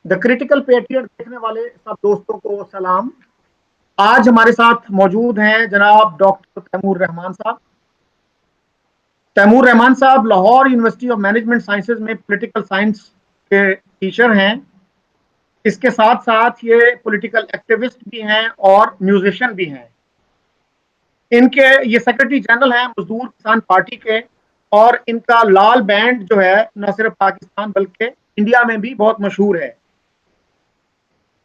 The critical patriot دیکھنے والے سب دوستوں کو سلام. آج ہمارے ساتھ موجود ہیں جناب ڈاکٹر تیمور رحمان صاحب. تیمور رحمان صاحب Lahore university of management sciences میں پولیٹیکل سائنس کے ٹیچر ہیں. اس کے ساتھ ساتھ یہ پولیٹیکل ایکٹیوسٹ بھی ہیں اور میوزیشین بھی ہیں. ان کے یہ سیکرٹری جنرل ہیں مزدور کسان پارٹی کے, اور ان کا لال بینڈ جو ہے نہ صرف پاکستان بلکہ انڈیا میں بھی بہت مشہور ہے.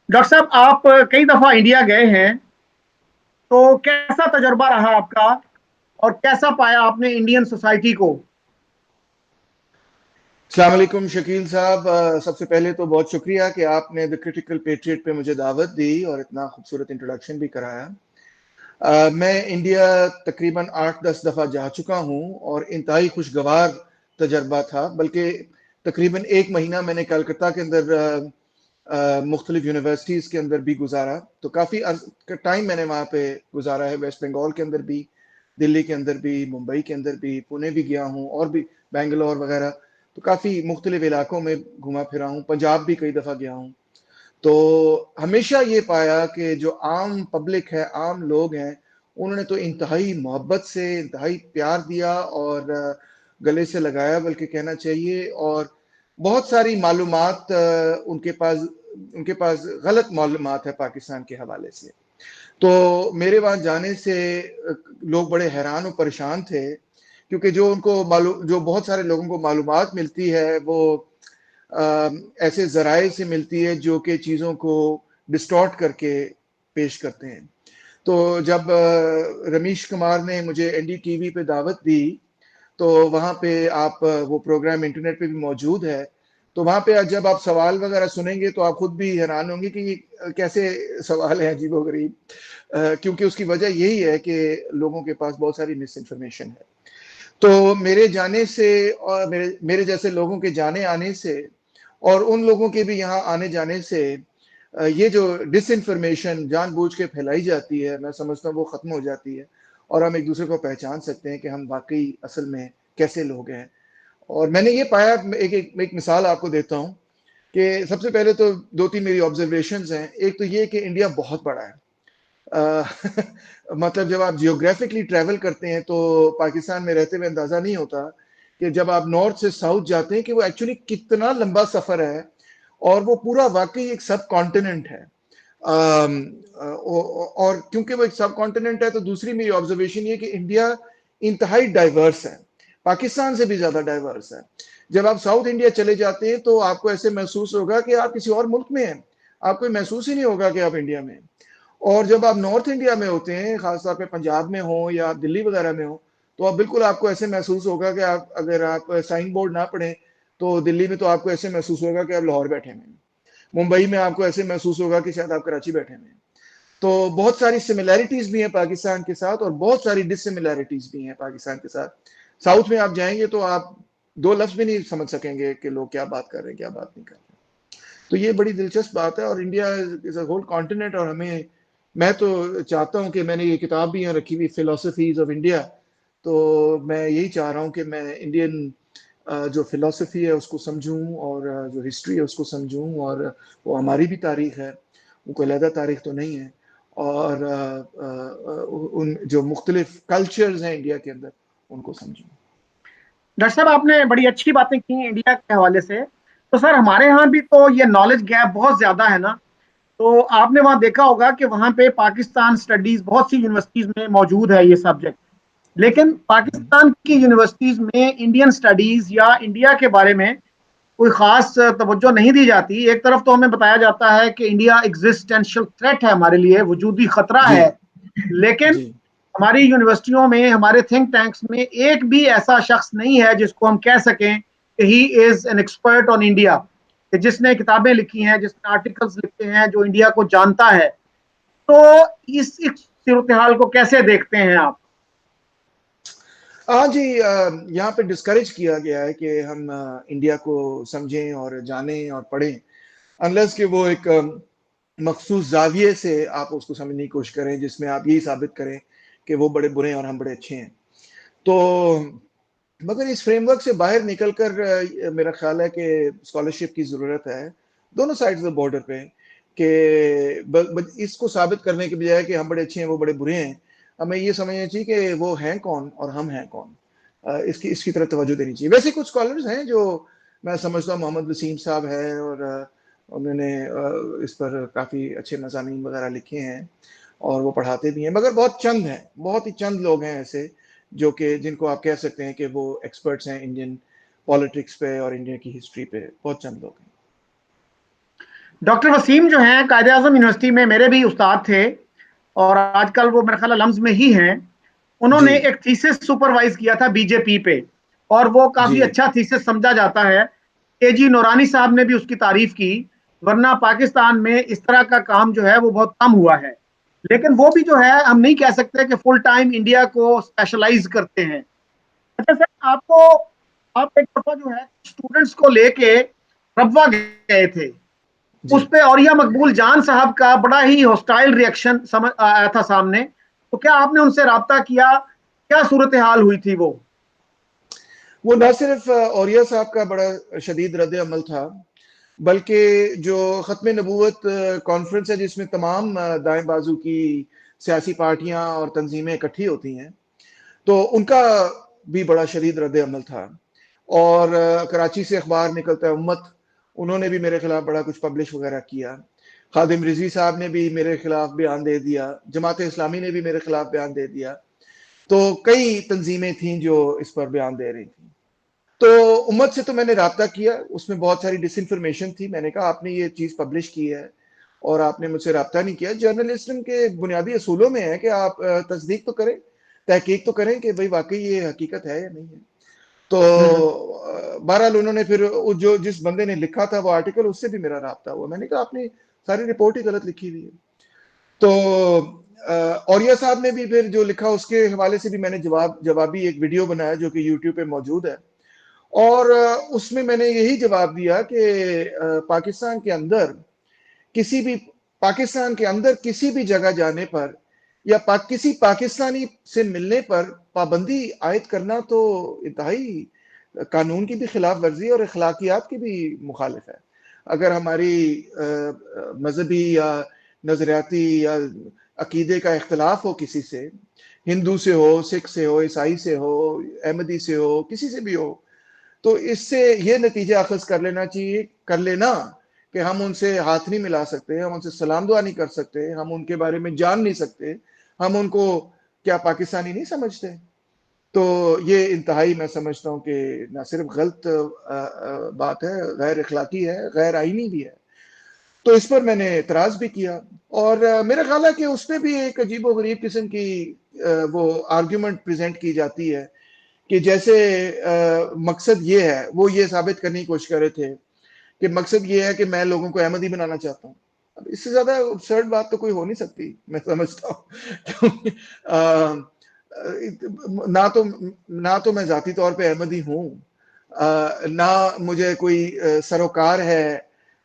ڈاکٹر صاحب, آپ کئی دفعہ انڈیا گئے ہیں, تو کیسا تجربہ رہا آپ کا اور کیسا پایا آپ نے انڈین سوسائٹی کو؟ السلام علیکم شکیل صاحب. سب سے پہلے تو بہت شکریہ کہ آپ نے دی کرٹیکل پیٹریٹ پہ مجھے دعوت دی اور اتنا خوبصورت انٹروڈکشن بھی کرایا. میں انڈیا تقریباً 8-10 دفعہ جا چکا ہوں اور انتہائی خوشگوار تجربہ تھا. بلکہ تقریباً 1 مہینہ میں نے کلکتہ کے اندر مختلف یونیورسٹیز کے اندر بھی گزارا, تو کافی ٹائم میں نے وہاں پہ گزارا ہے. ویسٹ بنگال کے اندر بھی, دلی کے اندر بھی, ممبئی کے اندر بھی, پونے بھی گیا ہوں, اور بھی بنگلور وغیرہ. تو کافی مختلف علاقوں میں گھوما پھرا ہوں, پنجاب بھی کئی دفعہ گیا ہوں. تو ہمیشہ یہ پایا کہ جو عام پبلک ہے, عام لوگ ہیں, انہوں نے تو انتہائی محبت سے انتہائی پیار دیا اور گلے سے لگایا بلکہ کہنا چاہیے. اور بہت ساری معلومات ان کے پاس غلط معلومات ہے پاکستان کے حوالے سے. تو میرے وہاں جانے سے لوگ بڑے حیران و پریشان تھے, کیونکہ جو بہت سارے لوگوں کو معلومات ملتی ہے وہ ایسے ذرائع سے ملتی ہے جو کہ چیزوں کو ڈسٹارٹ کر کے پیش کرتے ہیں. تو جب رمیش کمار نے مجھے این ڈی ٹی وی پہ دعوت دی, تو وہاں پہ آپ وہ پروگرام انٹرنیٹ پہ بھی موجود ہے, تو وہاں پہ جب آپ سوال وغیرہ سنیں گے تو آپ خود بھی حیران ہوں گے کہ یہ کیسے سوال ہیں عجیب و غریب, کیونکہ اس کی وجہ یہی ہے کہ لوگوں کے پاس بہت ساری مس انفارمیشن ہے. تو میرے جانے سے اور میرے جیسے لوگوں کے جانے آنے سے اور ان لوگوں کے بھی یہاں آنے جانے سے یہ جو ڈس انفارمیشن جان بوجھ کے پھیلائی جاتی ہے, میں سمجھتا ہوں وہ ختم ہو جاتی ہے, اور ہم ایک دوسرے کو پہچان سکتے ہیں کہ ہم واقعی اصل میں کیسے لوگ ہیں. اور میں نے یہ پایا, ایک مثال آپ کو دیتا ہوں کہ سب سے پہلے تو 2-3 میری آبزرویشنز ہیں. ایک تو یہ کہ انڈیا بہت بڑا ہے. مطلب جب آپ جیوگرافکلی ٹریول کرتے ہیں تو پاکستان میں رہتے ہوئے اندازہ نہیں ہوتا کہ جب آپ نارتھ سے ساؤتھ جاتے ہیں کہ وہ ایکچولی کتنا لمبا سفر ہے, اور وہ پورا واقعی ایک سب کانٹیننٹ ہے. اور کیونکہ وہ ایک سب کانٹیننٹ ہے تو دوسری میری آبزرویشن یہ کہ انڈیا انتہائی ڈائیورس ہے, پاکستان سے بھی زیادہ ڈائیورس ہے. جب آپ ساؤتھ انڈیا چلے جاتے ہیں تو آپ کو ایسے محسوس ہوگا کہ آپ کسی اور ملک میں ہیں, آپ کو محسوس ہی نہیں ہوگا کہ آپ انڈیا میں ہیں. اور جب آپ نارتھ انڈیا میں ہوتے ہیں, خاص طور پہ پنجاب میں ہوں یا دلی وغیرہ میں ہوں, تو بالکل آپ کو ایسے محسوس ہوگا کہ اگر آپ سائن بورڈ نہ پڑھیں تو دلی میں تو آپ کو ایسے محسوس ہوگا کہ آپ لاہور بیٹھے ہیں, ممبئی میں آپ کو ایسے محسوس ہوگا کہ شاید آپ کراچی بیٹھے ہیں. تو بہت ساری سملیرٹیز بھی ہیں پاکستان کے ساتھ اور بہت ساری ڈس سملیرٹیز بھی ہیں پاکستان کے ساتھ. ساؤتھ میں آپ جائیں گے تو آپ 2 لفظ بھی نہیں سمجھ سکیں گے کہ لوگ کیا بات کر رہے ہیں کیا بات نہیں کر رہے. تو یہ بڑی دلچسپ بات ہے, اور India is a whole continent. اور میں تو چاہتا ہوں کہ میں نے یہ کتاب بھی یہاں رکھی ہوئی, فلاسفیز آف انڈیا, تو میں یہی چاہ رہا ہوں کہ میں انڈین جو فلاسفی ہے اس کو سمجھوں, اور جو ہسٹری ہے اس کو سمجھوں, اور وہ ہماری بھی تاریخ ہے, وہ کوئی علیحدہ تاریخ تو نہیں ہے, اور ان جو مختلف کلچرز ہیں انڈیا کے اندر ان کو سمجھوں. ڈاکٹر صاحب, آپ نے بڑی اچھی باتیں کی ہیں انڈیا کے حوالے سے. تو سر, ہمارے ہاں بھی تو یہ نالج گیپ بہت زیادہ ہے نا. تو آپ نے وہاں دیکھا ہوگا کہ وہاں پہ پاکستان اسٹڈیز بہت سی یونیورسٹیز میں موجود ہے یہ سبجیکٹ, لیکن پاکستان کی یونیورسٹیز میں انڈین اسٹڈیز یا انڈیا کے بارے میں کوئی خاص توجہ نہیں دی جاتی. ایک طرف تو ہمیں بتایا جاتا ہے کہ انڈیا ایگزسٹینشل تھریٹ ہے, ہمارے لیے وجودی خطرہ جی ہے, لیکن جی ہماری یونیورسٹیوں میں, ہمارے تھنک ٹینکس میں ایک بھی ایسا شخص نہیں ہے جس کو ہم کہہ سکیں کہ he is an expert on India, کہ جس نے کتابیں لکھی ہیں, جس نے آرٹیکلز لکھے ہیں, جو انڈیا کو جانتا ہے. تو اس صورتحال کو کیسے دیکھتے ہیں آپ؟ ہاں جی, یہاں پہ ڈسکریج کیا گیا ہے کہ ہم انڈیا کو سمجھیں اور جانیں اور پڑھیں, انلیس کہ وہ ایک مخصوص زاویے سے آپ اس کو سمجھنے کی کوشش کریں جس میں آپ یہی ثابت کریں کہ وہ بڑے برے ہیں اور ہم بڑے اچھے ہیں. تو مگر اس فریم ورک سے باہر نکل کر میرا خیال ہے کہ اسکالرشپ کی ضرورت ہے, دونوں سائڈز آف بارڈر پہ کہ اس کو ثابت کرنے کے بجائے کہ ہم بڑے اچھے ہیں وہ بڑے برے ہیں، ہمیں یہ سمجھنا چاہیے کہ وہ ہیں کون اور ہم ہیں کون. اس کی طرف توجہ دینی چاہیے. ویسے کچھ اسکالرز ہیں جو میں سمجھتا ہوں، محمد وسیم صاحب ہے اور انہوں نے اس پر کافی اچھے مضامین وغیرہ لکھے ہیں اور وہ پڑھاتے بھی ہیں، مگر بہت چند ہیں، بہت ہی چند لوگ ہیں ایسے جو کہ جن کو آپ کہہ سکتے ہیں کہ وہ ایکسپرٹس ہیں انڈین پالیٹکس پہ اور انڈیا کی ہسٹری پہ. بہت چند لوگ ہیں. ڈاکٹر وسیم جو ہیں قائد اعظم یونیورسٹی میں میرے بھی استاد تھے اور آج کل وہ میرا خیال ہے لمز میں ہی ہیں. انہوں جی نے ایک تھیسس سپروائز کیا تھا بی جے پی پہ اور وہ جی کافی اچھا تھیسس سمجھا جاتا ہے. اے جی نورانی صاحب نے بھی اس کی تعریف کی، ورنہ پاکستان میں اس طرح کا کام جو ہے وہ بہت کم ہوا ہے. لیکن وہ بھی جو ہے ہم نہیں کہہ سکتے کہ فل ٹائم انڈیا کو اسپیشلائز کرتے ہیں. اچھا سر، آپ ایک دفعہ جو ہے اسٹوڈنٹس کو لے کے ربوہ گئے تھے، جی. اس پہ اوریہ مقبول جان صاحب کا بڑا ہی ہاسٹائل ریئیکشن آیا تھا سامنے. تو کیا آپ نے ان سے رابطہ کیا؟ کیا صورتحال ہوئی تھی وہ نہ صرف اوریہ صاحب کا بڑا شدید رد عمل تھا، بلکہ جو ختم نبوت کانفرنس ہے جس میں تمام دائیں بازو کی سیاسی پارٹیاں اور تنظیمیں اکٹھی ہوتی ہیں، تو ان کا بھی بڑا شدید رد عمل تھا. اور کراچی سے اخبار نکلتا ہے امت، انہوں نے بھی میرے خلاف بڑا کچھ پبلش وغیرہ کیا. خادم رضوی صاحب نے بھی میرے خلاف بیان دے دیا، جماعت اسلامی نے بھی میرے خلاف بیان دے دیا. تو کئی تنظیمیں تھیں جو اس پر بیان دے رہی تھیں. تو امت سے تو میں نے رابطہ کیا، اس میں بہت ساری ڈس انفارمیشن تھی. میں نے کہا آپ نے یہ چیز پبلش کی ہے اور آپ نے مجھ سے رابطہ نہیں کیا. جرنلزم کے بنیادی اصولوں میں ہے کہ آپ تصدیق تو کریں، تحقیق تو کریں کہ بھئی واقعی یہ حقیقت ہے یا نہیں ہے. تو بہرحال انہوں نے پھر جو جس بندے نے لکھا تھا وہ آرٹیکل، اس سے بھی میرا رابطہ ہوا. میں نے کہا آپ نے ساری رپورٹ ہی غلط لکھی ہوئی ہے. تو اوریہ صاحب نے بھی پھر جو لکھا اس کے حوالے سے بھی میں نے جوابی ایک ویڈیو بنایا جو کہ یوٹیوب پہ موجود ہے. اور اس میں میں نے یہی جواب دیا کہ پاکستان کے اندر کسی بھی جگہ جانے پر یا کسی پاکستانی سے ملنے پر پابندی عائد کرنا تو انتہائی قانون کی بھی خلاف ورزی اور اخلاقیات کی بھی مخالف ہے. اگر ہماری مذہبی یا نظریاتی یا عقیدے کا اختلاف ہو کسی سے، ہندو سے ہو، سکھ سے ہو، عیسائی سے ہو، احمدی سے ہو، کسی سے بھی ہو، تو اس سے یہ نتیجہ اخذ کر لینا کہ ہم ان سے ہاتھ نہیں ملا سکتے، ہم ان سے سلام دعا نہیں کر سکتے، ہم ان کے بارے میں جان نہیں سکتے، ہم ان کو کیا پاکستانی نہیں سمجھتے. تو یہ انتہائی میں سمجھتا ہوں کہ نہ صرف غلط بات ہے، غیر اخلاقی ہے، غیر آئینی بھی ہے. تو اس پر میں نے اعتراض بھی کیا. اور میرا خیال ہے کہ اس پہ بھی ایک عجیب و غریب قسم کی وہ آرگیومنٹ پریزنٹ کی جاتی ہے کہ جیسے مقصد یہ ہے، وہ یہ ثابت کرنے کی کوشش کر رہے تھے کہ مقصد یہ ہے کہ میں لوگوں کو احمدی بنانا چاہتا ہوں. اب اس سے زیادہ ابسرڈ بات تو کوئی ہو نہیں سکتی میں سمجھتا ہوں. نہ تو میں ذاتی طور پہ احمدی ہوں، نہ مجھے کوئی سروکار ہے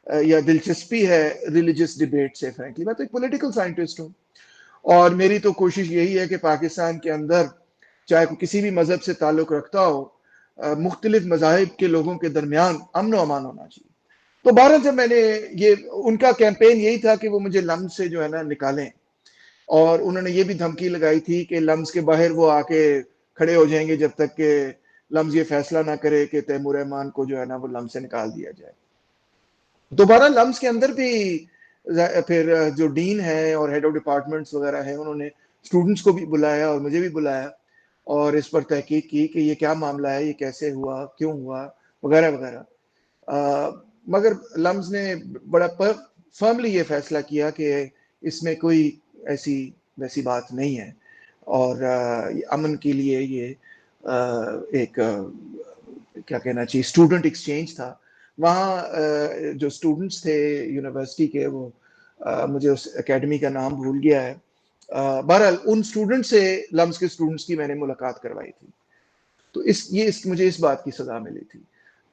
یا دلچسپی ہے ریلیجس ڈیبیٹ سے. فرینکلی میں تو ایک پولیٹیکل سائنٹسٹ ہوں اور میری تو کوشش یہی ہے کہ پاکستان کے اندر چاہے کوئی کسی بھی مذہب سے تعلق رکھتا ہو، مختلف مذاہب کے لوگوں کے درمیان امن و امان ہونا چاہیے. تو بہرحال جب میں نے ان کا کیمپین یہی تھا کہ وہ مجھے لمز سے جو ہے نا نکالیں، اور انہوں نے یہ بھی دھمکی لگائی تھی کہ لمز کے باہر وہ آ کے کھڑے ہو جائیں گے جب تک کہ لمز یہ فیصلہ نہ کرے کہ تیمور رحمان کو جو ہے نا وہ لمز سے نکال دیا جائے. دوبارہ لمز کے اندر بھی پھر جو ڈین ہے اور ہیڈ آف ڈپارٹمنٹس وغیرہ ہیں، انہوں نے اسٹوڈنٹس کو بھی بلایا اور مجھے بھی بلایا اور اس پر تحقیق کی کہ یہ کیا معاملہ ہے، یہ کیسے ہوا، کیوں ہوا، وغیرہ وغیرہ. مگر لمز نے بڑا فرملی یہ فیصلہ کیا کہ اس میں کوئی ایسی ویسی بات نہیں ہے اور امن کے لیے یہ ایک کیا کہنا چاہیے اسٹوڈنٹ ایکسچینج تھا. وہاں جو اسٹوڈنٹس تھے یونیورسٹی کے، وہ مجھے اس اکیڈمی کا نام بھول گیا ہے، بہرحال ان اسٹوڈنٹ سے لمز کے اسٹوڈنٹس کی میں نے ملاقات کروائی تھی. تو مجھے اس بات کی سزا ملی تھی.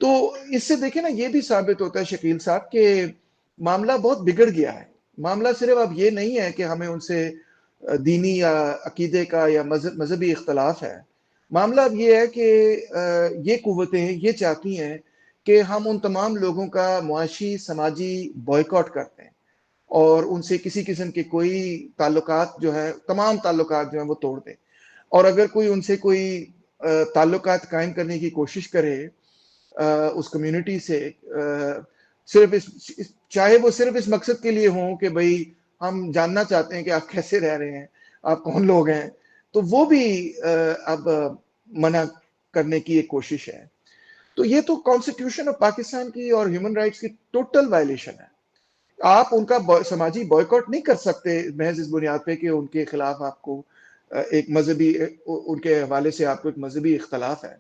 تو اس سے دیکھیں نا یہ بھی ثابت ہوتا ہے شکیل صاحب کہ معاملہ بہت بگڑ گیا ہے. معاملہ صرف اب یہ نہیں ہے کہ ہمیں ان سے دینی یا عقیدے کا یا مذہبی اختلاف ہے. معاملہ اب یہ ہے کہ یہ قوتیں یہ چاہتی ہیں کہ ہم ان تمام لوگوں کا معاشی سماجی بائیکاٹ کرتے ہیں اور ان سے کسی قسم کے کوئی تعلقات جو ہے، تمام تعلقات جو ہیں وہ توڑ دیں، اور اگر کوئی ان سے کوئی تعلقات قائم کرنے کی کوشش کرے اس کمیونٹی سے، صرف چاہے وہ صرف اس مقصد کے لیے ہوں کہ بھئی ہم جاننا چاہتے ہیں کہ آپ کیسے رہ رہے ہیں، آپ کون لوگ ہیں، تو وہ بھی اب منع کرنے کی ایک کوشش ہے. تو یہ تو کانسٹیٹیوشن آف پاکستان کی اور ہیومن رائٹس کی ٹوٹل وائلیشن ہے. آپ ان کا سماجی بائیکاٹ نہیں کر سکتے محض اس بنیاد پہ کہ ان کے خلاف آپ کو ایک مذہبی، ان کے حوالے سے آپ کو ایک مذہبی اختلاف ہے.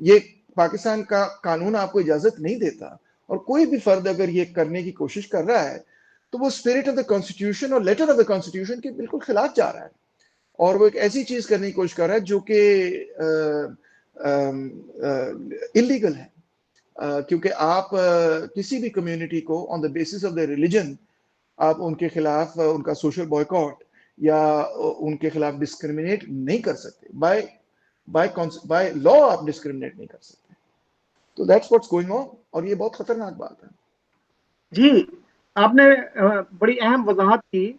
یہ پاکستان کا قانون آپ کو اجازت نہیں دیتا، اور کوئی بھی فرد اگر یہ کرنے کی کوشش کر رہا ہے تو وہ اسپرٹ آف دا کانسٹیٹیوشن اور لیٹر آف دا کانسٹیٹیوشن کے بالکل خلاف جا رہا ہے، اور وہ ایک ایسی چیز کرنے کی کوشش کر رہا ہے جو کہ اللیگل ہے. کیونکہ آپ کسی بھی کمیونٹی کو on the basis of the religion آپ ان کے خلاف ان کا سوشل بائیکاٹ یا ان کے خلاف ڈسکریمنیٹ نہیں کر سکتے. بائی لا آپ ڈسکریمنیٹ نہیں کر سکتے. تو دیٹس واٹس گوئنگ آن، اور یہ بہت خطرناک بات ہے. جی آپ نے بڑی اہم وضاحت کی.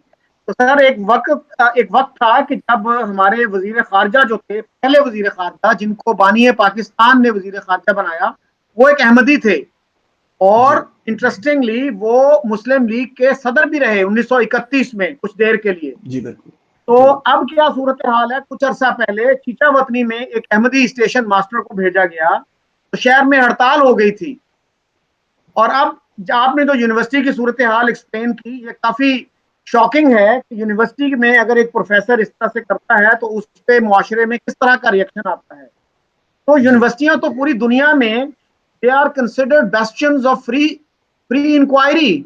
تو سر ایک وقت تھا کہ جب ہمارے وزیر خارجہ جو تھے، پہلے وزیر خارجہ جن کو بانی پاکستان نے وزیر خارجہ بنایا، وہ ایک احمدی تھے، اور جی انٹرسٹنگلی وہ مسلم لیگ کے صدر بھی رہے 1931 میں کچھ دیر کے لیے. جی بالکل. تو جی اب کیا صورتحال ہے؟ کچھ عرصہ پہلے چیچا وطنی میں ایک احمدی اسٹیشن ماسٹر کو بھیجا گیا، تو شہر میں ہڑتال ہو گئی تھی. اور اب آپ نے جو یونیورسٹی کی صورتحال ایکسپلین کی، یہ کافی شاکنگ ہے کہ یونیورسٹی میں اگر ایک پروفیسر اس طرح سے کرتا ہے تو اس پہ معاشرے میں کس طرح کا ریئیکشن آتا ہے. تو جی یونیورسٹیاں تو پوری دنیا میں they are considered bastions of free inquiry,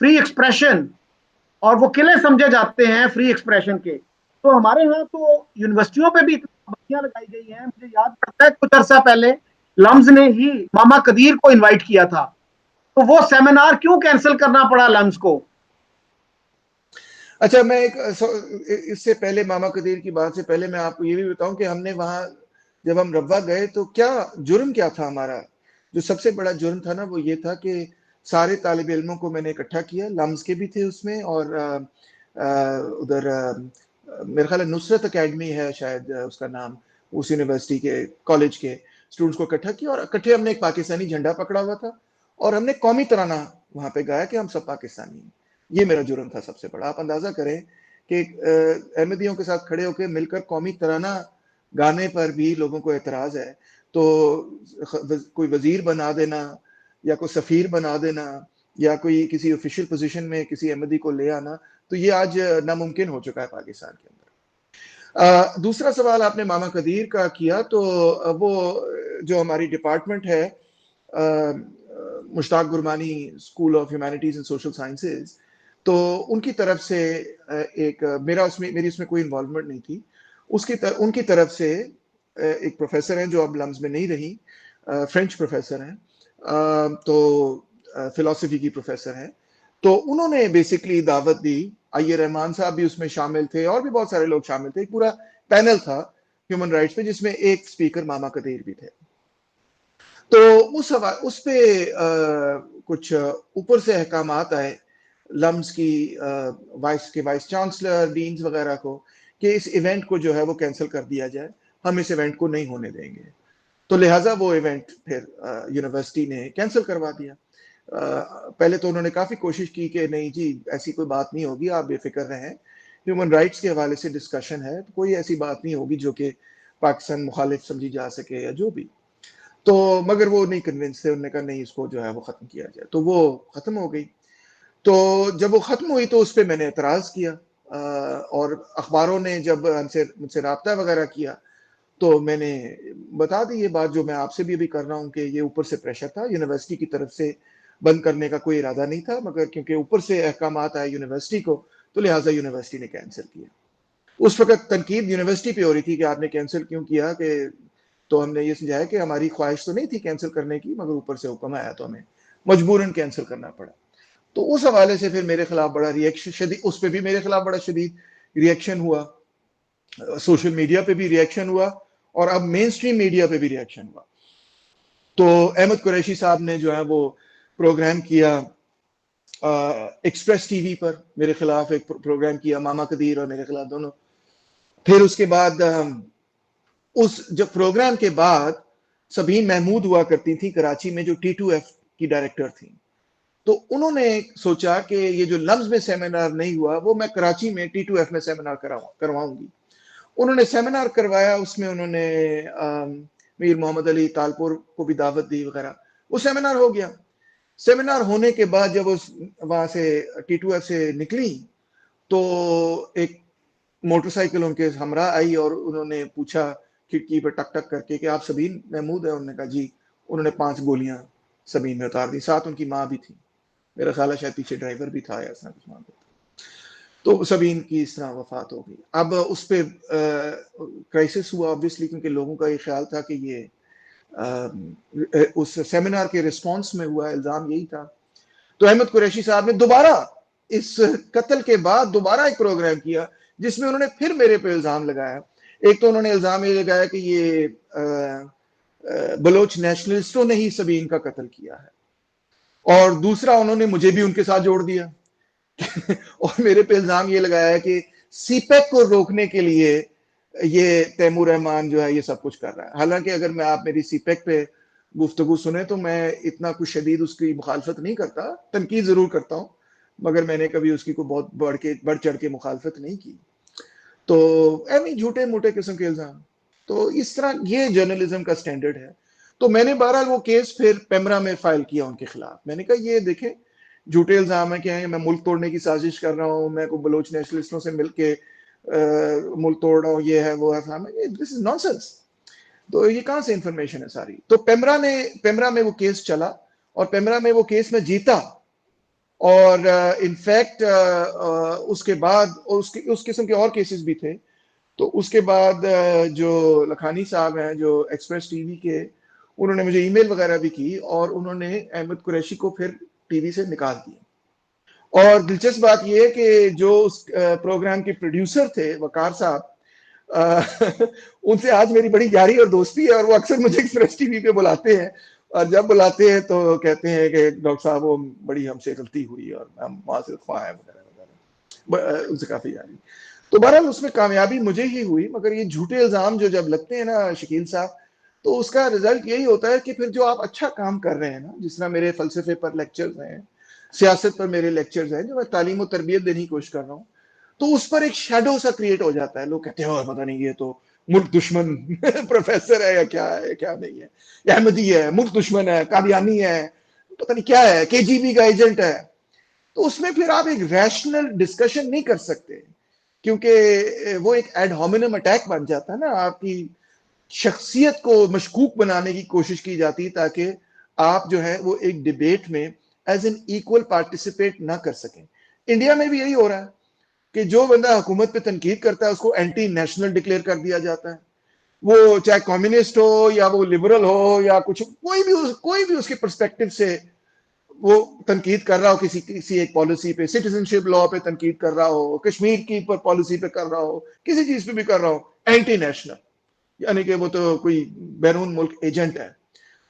free expression, اور وہ قلعے سمجھے جاتے ہیں فری ایکسپریشن کے. تو ہمارے ہاں تو یونیورسٹیوں پہ بھی پابندیاں لگائی گئی ہیں. مجھے یاد پڑتا ہے کچھ عرصہ پہلے لمز نے ہی ماما قدیر کو انوائٹ کیا تھا، تو وہ سیمینار کیوں کینسل کرنا پڑا لمز کو؟ اچھا، میں ایک اس سے پہلے ماما قدیر کی بات سے پہلے میں آپ کو یہ بھی بتاؤں کہ ہم نے وہاں جب ہم ربوہ گئے تو جرم کیا تھا ہمارا. جو سب سے بڑا جرم تھا نا وہ یہ تھا کہ سارے طالب علموں کو میں نے اکٹھا کیا، لمز کے بھی تھے اس میں، اور ادھر میرے خیال ہے نصرت اکیڈمی ہے شاید اس کا نام، اس یونیورسٹی کے کالج کے اسٹوڈنٹس کو اکٹھا کیا، اور اکٹھے ہم نے ایک پاکستانی جھنڈا پکڑا ہوا تھا، اور ہم نے قومی ترانہ وہاں پہ گایا کہ ہم سب پاکستانی ہیں. یہ میرا جرم تھا سب سے بڑا. آپ اندازہ کریں کہ احمدیوں کے ساتھ کھڑے ہو کے مل کر قومی ترانہ گانے پر بھی لوگوں کو اعتراض ہے، تو کوئی وزیر بنا دینا یا کوئی سفیر بنا دینا یا کوئی کسی آفیشیل پوزیشن میں کسی احمدی کو لے آنا، تو یہ آج ناممکن ہو چکا ہے پاکستان کے اندر. دوسرا سوال آپ نے ماما قدیر کا کیا، تو وہ جو ہماری ڈپارٹمنٹ ہے Mushtaq Gurmani school of humanities and social sciences, تو ان کی طرف سے ایک میری اس میں کوئی انوالومنٹ نہیں تھی. ان کی طرف سے ایک پروفیسر ہیں جو اب لمز میں نہیں رہی، فرینچ پروفیسر ہیں، تو فلسفی کی پروفیسر ہیں، تو انہوں نے بیسکلی دعوت دی. آئی رحمان صاحب بھی اس میں شامل تھے، اور بھی بہت سارے لوگ شامل تھے. ایک پورا پینل تھا ہیومن رائٹس پہ، جس میں ایک سپیکر ماما قدیر بھی تھے. تو اس پہ کچھ اوپر سے احکامات آئے لمز کی وائس چانسلر، ڈینز وغیرہ کو، کہ اس ایونٹ کو جو ہے وہ کینسل کر دیا جائے، ہم اس ایونٹ کو نہیں ہونے دیں گے. تو لہٰذا وہ ایونٹ پھر یونیورسٹی نے کینسل کروا دیا. پہلے تو انہوں نے کافی کوشش کی کہ نہیں جی ایسی کوئی بات نہیں ہوگی، آپ بے فکر رہیں، ہیومن رائٹس کے حوالے سے ڈسکشن ہے، تو کوئی ایسی بات نہیں ہوگی جو کہ پاکستان مخالف سمجھی جا سکے یا جو بھی. تو مگر وہ نہیں کنونس تھے، انہوں نے کہا نہیں اس کو جو ہے وہ ختم کیا جائے. تو وہ ختم ہو گئی. تو جب وہ ختم ہوئی تو اس پہ میں نے اعتراض کیا، اور اخباروں نے جب مجھ سے رابطہ وغیرہ کیا تو میں نے بتا دی یہ بات جو میں آپ سے بھی کر رہا ہوں، کہ یہ اوپر سے پریشر تھا، یونیورسٹی کی طرف سے بند کرنے کا کوئی ارادہ نہیں تھا، مگر کیونکہ اوپر سے احکامات آئے یونیورسٹی کو تو لہٰذا یونیورسٹی نے کینسل کیا. اس وقت تنقید یونیورسٹی پہ ہو رہی تھی کہ آپ نے کینسل کیوں کیا، کہ تو ہم نے یہ سمجھایا کہ ہماری خواہش تو نہیں تھی کینسل کرنے کی، مگر اوپر سے حکم آیا تو ہمیں مجبوراً کینسل کرنا پڑا. تو اس حوالے سے پھر میرے خلاف بڑا ریئیکشن شدید، اس پہ بھی میرے خلاف بڑا شدید ریئیکشن ہوا، سوشل میڈیا پہ بھی ریئیکشن ہوا، اور اب مین سٹریم میڈیا پہ بھی ریئیکشن ہوا. تو احمد قریشی صاحب نے جو ہے وہ پروگرام کیا ایکسپریس ٹی وی پر، میرے خلاف ایک پروگرام کیا، ماما قدیر اور میرے خلاف دونوں. پھر اس کے بعد اس جب پروگرام کے بعد سبین محمود ہوا کرتی تھی کراچی میں، جو T2F کی ڈائریکٹر تھی، تو انہوں نے سوچا کہ یہ جو لمز میں سیمینار نہیں ہوا وہ میں کراچی میں T2F میں سیمینار کرواؤں گی. انہوں نے سیمینار کروایا، اس میں انہوں نے میر محمد علی تالپور کو بھی دعوت دی وغیرہ. وہ سیمینار ہو گیا. سیمینار ہونے کے بعد جب وہاں سے T2F سے نکلی تو ایک موٹر سائیکل ان کے ہمراہ آئی اور انہوں نے پوچھا کھڑکی پہ ٹک ٹک کر کے کہ آپ سبین محمود ہیں؟ انہوں نے کہا جی. انہوں نے 5 گولیاں سبین میں اتار دی، ساتھ ان کی ماں بھی تھی، میرا خیال ہے شاید پیچھے ڈرائیور بھی تھا یا اس طرح کچھ مان لیتا. تو سبین کی اس طرح وفات ہو گئی. اب اس پہ کرائسس ہوا obviously، کیونکہ لوگوں کا یہ خیال تھا کہ یہ اس سیمینار کے رسپانس میں ہوا، الزام یہی تھا. تو احمد قریشی صاحب نے دوبارہ اس قتل کے بعد دوبارہ ایک پروگرام کیا جس میں انہوں نے پھر میرے پہ الزام لگایا. ایک تو انہوں نے الزام یہ لگایا کہ یہ بلوچ نیشنلسٹوں نے ہی سبین کا قتل کیا ہے، اور دوسرا انہوں نے مجھے بھی ان کے ساتھ جوڑ دیا اور میرے پہ الزام یہ لگایا ہے کہ سی پیک کو روکنے کے لیے یہ تیمور رحمان جو ہے یہ سب کچھ کر رہا ہے. حالانکہ اگر میں آپ میری سی پیک پہ گفتگو سنیں تو میں اتنا کچھ شدید اس کی مخالفت نہیں کرتا، تنقید ضرور کرتا ہوں، مگر میں نے کبھی اس کی کوئی بہت بڑھ چڑھ کے مخالفت نہیں کی. تو ایویں جھوٹے موٹے قسم کے الزام. تو اس طرح یہ جرنلزم کا سٹینڈرڈ ہے. تو میں نے بہرحال وہ کیس پھر پیمرا میں فائل کیا ان کے خلاف. میں نے کہا یہ دیکھیں جھوٹے الزام ہے کہ میں ملک توڑنے کی سازش کر رہا ہوں، میں کوئی بلوچ نیشنلسٹوں سے مل کے ملک توڑ رہا ہوں، یہ ہے وہ ہے، دس از نانسنس. تو یہ کہاں سے انفارمیشن ہے ساری؟ تو پیمرا میں وہ کیس چلا اور پیمرا میں وہ کیس میں جیتا. اور انفیکٹ اس کے بعد اس قسم کے اور کیسز بھی تھے. تو اس کے بعد جو لکھانی صاحب ہیں جو ایکسپریس ٹی وی کے، انہوں نے مجھے ای میل وغیرہ بھی کی اور انہوں نے احمد قریشی کو پھر ٹی وی سے نکال دیا. اور دلچسپ بات یہ ہے کہ جو اس پروگرام کے پروڈیوسر تھے وقار صاحب، ان سے آج میری بڑی یاری اور دوستی ہے، اور وہ اکثر مجھے ایکسپریس ٹی وی پہ بلاتے ہیں، اور جب بلاتے ہیں تو کہتے ہیں کہ ڈاکٹر صاحب وہ بڑی ہم سے غلطی ہوئی اور ہم معذرت خواہ ہیں وغیرہ وغیرہ، ان سے کافی یاری. تو بہرحال اس میں کامیابی مجھے ہی ہوئی. مگر یہ جھوٹے الزام جو جب لگتے ہیں نا شکیل صاحب، تو اس کا رزلٹ یہی ہوتا ہے کہ پھر جو آپ اچھا کام کر رہے ہیں نا، جس طرح میرے فلسفے پر لیکچرز ہیں، سیاست پر میرے لیکچرز ہیں، جو میں تعلیم و تربیت دینے کی کوشش کر رہا ہوں، تو اس پر ایک شیڈو سا کریٹ ہو جاتا ہے. لوگ کہتے ہیں پتہ نہیں یہ تو ملک دشمن پروفیسر ہے یا کیا ہے کیا نہیں ہے، یا احمدی ہے، ملک دشمن ہے، قادیانی ہے، پتہ نہیں کیا ہے، KGB کا ایجنٹ ہے. تو اس میں پھر آپ ایک ریشنل ڈسکشن نہیں کر سکتے، کیونکہ وہ ایک ایڈ ہومینم اٹیک بن جاتا ہے نا. آپ کی شخصیت کو مشکوک بنانے کی کوشش کی جاتی تاکہ آپ جو ہے وہ ایک ڈیبیٹ میں ایز این ایکول پارٹیسپیٹ نہ کر سکیں. انڈیا میں بھی یہی ہو رہا ہے کہ جو بندہ حکومت پہ تنقید کرتا ہے اس کو اینٹی نیشنل ڈکلیئر کر دیا جاتا ہے. وہ چاہے کمیونسٹ ہو یا وہ لبرل ہو یا کچھ، کوئی بھی اس کے پرسپیکٹو سے وہ تنقید کر رہا ہو کسی ایک پالیسی پہ، سٹیزن شپ لا پہ تنقید کر رہا ہو، کشمیر کی پالیسی پہ کر رہا ہو، کسی چیز پہ بھی کر رہا ہو، اینٹی نیشنل، یعنی کہ وہ تو کوئی بیرون ملک ایجنٹ ہے.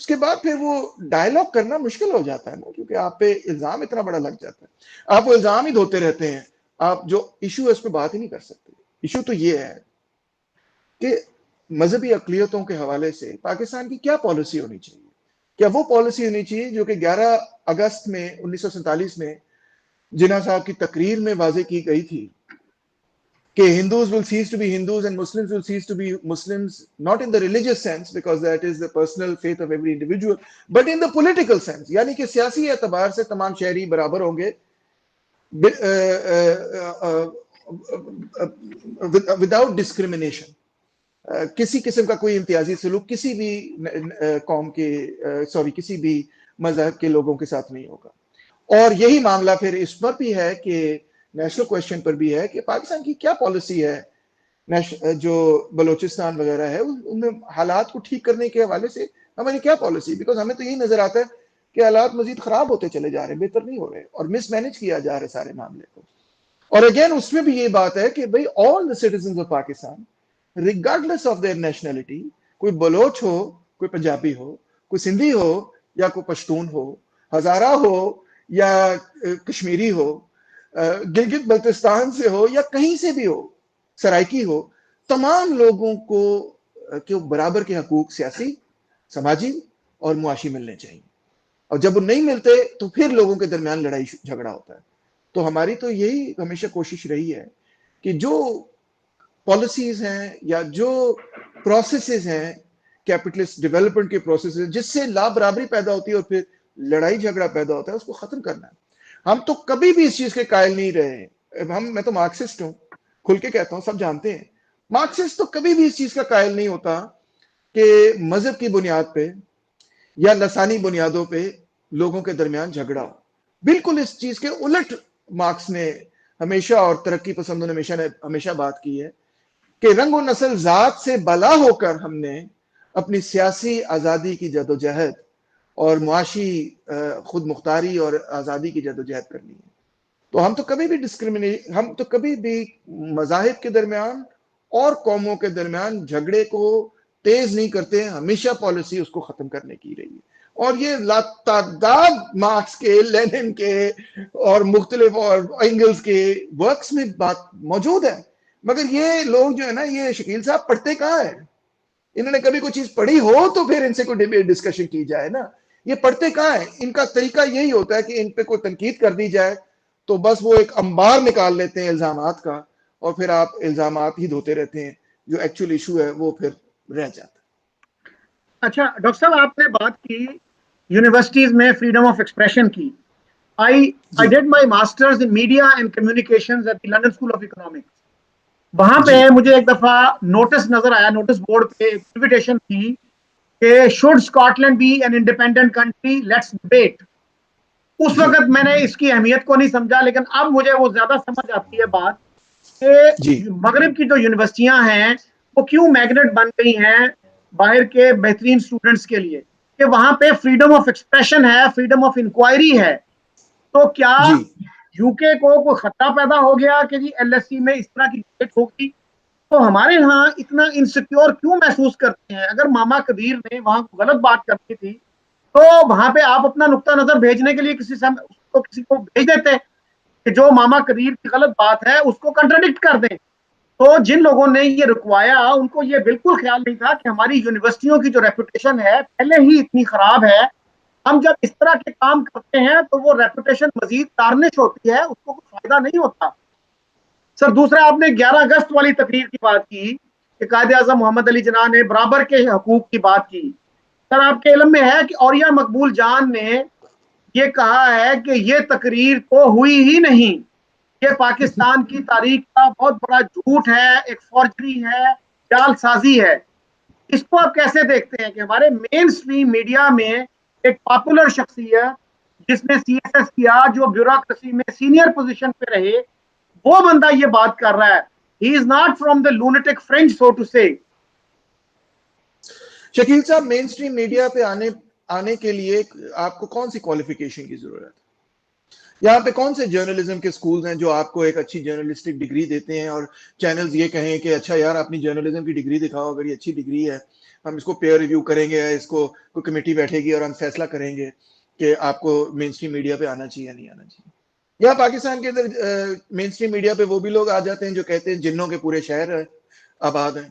اس کے بعد پھر وہ ڈائلاگ کرنا مشکل ہو جاتا ہے نا، کیونکہ آپ پہ الزام اتنا بڑا لگ جاتا ہے. آپ وہ الزام ہی دھوتے رہتے ہیں، آپ جو ایشو ہے اس پہ بات ہی نہیں کر سکتے. ایشو تو یہ ہے کہ مذہبی اقلیتوں کے حوالے سے پاکستان کی کیا پالیسی ہونی چاہیے. کیا وہ پالیسی ہونی چاہیے جو کہ 11 اگست میں 1947 میں جناح صاحب کی تقریر میں واضح کی گئی تھی کہ Hindus will cease to be Hindus and Muslims will cease to be Muslims, not in the religious sense because that is the personal faith of every individual, but in the political sense. یعنی کہ سیاسی اعتبار سے تمام شہری برابر ہوں گے وداؤٹ ڈسکریمنیشن. کسی قسم کا کوئی امتیازی سلوک کسی بھی قوم کے کسی بھی مذہب کے لوگوں کے ساتھ نہیں ہوگا. اور یہی معاملہ پھر اس پر بھی ہے کہ نیشنل کویسچن پر بھی ہے کہ پاکستان کی کیا پالیسی ہے جو بلوچستان وغیرہ ہے ان میں حالات کو ٹھیک کرنے کے حوالے سے ہماری کیا پالیسی. بیکاز ہمیں تو یہی نظر آتا ہے کہ حالات مزید خراب ہوتے چلے جا رہے ہیں، بہتر نہیں ہو رہے، اور مس مینج کیا جا رہا ہے سارے معاملے کو. اور اگین اس میں بھی یہ بات ہے کہ بھائی all the citizens of Pakistan regardless of their nationality, کوئی بلوچ ہو، کوئی پنجابی ہو، کوئی سندھی ہو یا کوئی پشتون ہو، ہزارہ ہو یا کشمیری ہو، گلگت بلتستان سے ہو یا کہیں سے بھی ہو، سرائکی ہو، تمام لوگوں کو برابر کے حقوق سیاسی، سماجی اور معاشی ملنے چاہیے. اور جب وہ نہیں ملتے تو پھر لوگوں کے درمیان لڑائی جھگڑا ہوتا ہے. تو ہماری تو یہی ہمیشہ کوشش رہی ہے کہ جو پالیسیز ہیں یا جو پروسیسز ہیں کیپٹلسٹ ڈیولپمنٹ کے پروسیسز جس سے لا برابری پیدا ہوتی ہے اور پھر لڑائی جھگڑا پیدا ہوتا ہے، اس کو ختم کرنا ہے. ہم تو کبھی بھی اس چیز کے قائل نہیں رہے. میں تو مارکسسٹ ہوں، کھل کے کہتا ہوں، سب جانتے ہیں. مارکسسٹ تو کبھی بھی اس چیز کا قائل نہیں ہوتا کہ مذہب کی بنیاد پہ یا لسانی بنیادوں پہ لوگوں کے درمیان جھگڑا ہو. بالکل اس چیز کے الٹ مارکس نے ہمیشہ، اور ترقی پسندوں نے ہمیشہ بات کی ہے کہ رنگ و نسل ذات سے بلا ہو کر ہم نے اپنی سیاسی آزادی کی جدوجہد اور معاشی خود مختاری اور آزادی کی جدوجہد کر لی ہے. تو ہم تو کبھی بھی مذاہب کے درمیان اور قوموں کے درمیان جھگڑے کو تیز نہیں کرتے. ہمیشہ پالیسی اس کو ختم کرنے کی رہی ہے. اور یہ لاتعداد مارکس کے، لینن کے اور مختلف اور اینگلز کے ورکس میں بات موجود ہے. مگر یہ لوگ جو ہے نا، یہ شکیل صاحب پڑھتے کہاں ہے؟ انہوں نے کبھی کوئی چیز پڑھی ہو تو پھر ان سے کوئی ڈیبیٹ ڈسکشن کی جائے نا. یہ پڑھتے کہاں ہے؟ ان کا طریقہ یہی ہوتا ہے کہ ان پہ کوئی تنقید کر دی جائے تو بس وہ ایک انبار نکال لیتے ہیں الزامات کا، اور پھر آپ الزامات ہی دھوتے رہتے ہیں. جو ایکچوئل ایشو ہے وہ پھر رہ جاتا ہے. اچھا ڈاکٹر صاحب، آپ نے بات کی یونیورسٹیز میں فریڈم آف ایکسپریشن کی. I جی did my masters in media and communications at the London School of Economics. وہاں پہ جی مجھے ایک دفعہ نوٹس نظر آیا، نوٹس بورڈ پہ انویٹیشن تھی کہ should Scotland be an independent country? Let's debate. اس جی وقت میں نے اس کی اہمیت کو نہیں سمجھا، لیکن اب مجھے وہ زیادہ سمجھ آتی ہے بات جی کہ مغرب کی جو یونیورسٹیاں ہیں وہ کیوں میگنیٹ بن گئی ہیں باہر کے بہترین اسٹوڈنٹس کے لیے، کہ وہاں پہ فریڈم آف ایکسپریشن ہے، فریڈم آف انکوائری ہے. تو کیا جی یو کے کو کوئی خطرہ پیدا ہو گیا کہ جی ایل ایس سی میں اس طرح کی ڈیبیٹ ہوگی؟ تو ہمارے ہاں اتنا انسیکیور کیوں محسوس کرتے ہیں؟ اگر ماما کبیر نے وہاں غلط بات کرنی تھی تو وہاں پہ آپ اپنا نقطہ نظر بھیجنے کے لیے کسی کو بھیج دیتے کہ جو ماما کبیر کی غلط بات ہے اس کو کنٹراڈکٹ کر دیں. تو جن لوگوں نے یہ رکوایا ان کو یہ بالکل خیال نہیں تھا کہ ہماری یونیورسٹیوں کی جو ریپوٹیشن ہے پہلے ہی اتنی خراب ہے، ہم جب اس طرح کے کام کرتے ہیں تو وہ ریپوٹیشن مزید تارنش ہوتی ہے، اس کو کوئی فائدہ نہیں ہوتا. سر دوسرا، آپ نے 11 اگست والی تقریر کی بات کی کہ قائد اعظم محمد علی جناح نے برابر کے حقوق کی بات کی. سر آپ کے علم میں ہے کہ اوریا مقبول جان نے یہ کہا ہے کہ یہ تقریر تو ہوئی ہی نہیں، یہ پاکستان کی تاریخ کا بہت بڑا جھوٹ ہے، ایک فورجری ہے، جعل سازی ہے. اس کو آپ کیسے دیکھتے ہیں کہ ہمارے مین سٹریم میڈیا میں ایک پاپولر شخصیت جس نے سی ایس ایس کیا، جو بیوروکریسی میں سینئر پوزیشن پہ رہے، وہ بندہ یہ بات کر رہا ہے؟ He is not from the lunatic fringe so to say. Shakeel صاحب، مین سٹریم میڈیا پہ آنے کے لیے آپ کو کون سی کوالیفیکیشن کی ضرورت ہے؟ یہاں پہ کون سے جرنلزم کے سکولز ہیں جو آپ کو ایک اچھی جرنلسٹک ڈگری دیتے ہیں اور چینلز یہ کہیں کہ اچھا یار اپنی جرنلزم کی ڈگری دکھاؤ، اگر یہ اچھی ڈگری ہے ہم اس کو پیئر ریویو کریں گے، اس کو کوئی کمیٹی بیٹھے گی اور ہم فیصلہ کریں گے کہ آپ کو مین اسٹریم میڈیا پہ آنا چاہیے یا نہیں آنا چاہیے. یہاں پاکستان کے اندر مین اسٹریم میڈیا پہ وہ بھی لوگ آ جاتے ہیں جو کہتے ہیں جنوں کے پورے شہر آباد ہیں.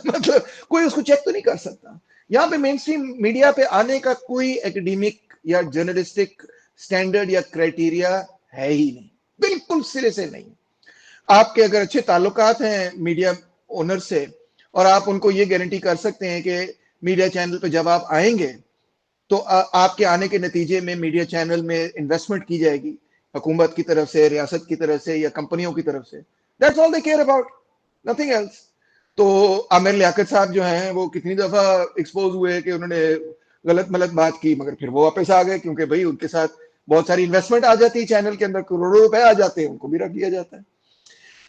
مطلب کوئی اس کو چیک تو نہیں کر سکتا. یہاں پہ مین اسٹریم میڈیا پہ آنے کا کوئی ایکڈیمک یا جرنلسٹک سٹینڈرڈ یا کرائٹیریا ہے ہی نہیں، بالکل سرے سے نہیں. آپ کے اگر اچھے تعلقات ہیں میڈیا اونر سے اور آپ ان کو یہ گارنٹی کر سکتے ہیں کہ میڈیا چینل پہ جب آپ آئیں گے تو آپ کے آنے کے نتیجے میں میڈیا چینل میں انویسٹمنٹ کی جائے گی حکومت کی طرف سے، ریاست کی طرف سے یا کمپنیوں کی طرف سے. That's all they care about, nothing else. تو عامر لیاقت صاحب جو ہیں وہ کتنی دفعہ ایکسپوز ہوئے کہ انہوں نے غلط ملت بات کی، مگر پھر وہ واپس آ گئے کیونکہ بھائی ان کے ساتھ بہت ساری انویسٹمنٹ آ جاتی ہے، چینل کے اندر کروڑوں روپے آ جاتے ہیں، ان کو بھی رکھ دیا جاتا ہے.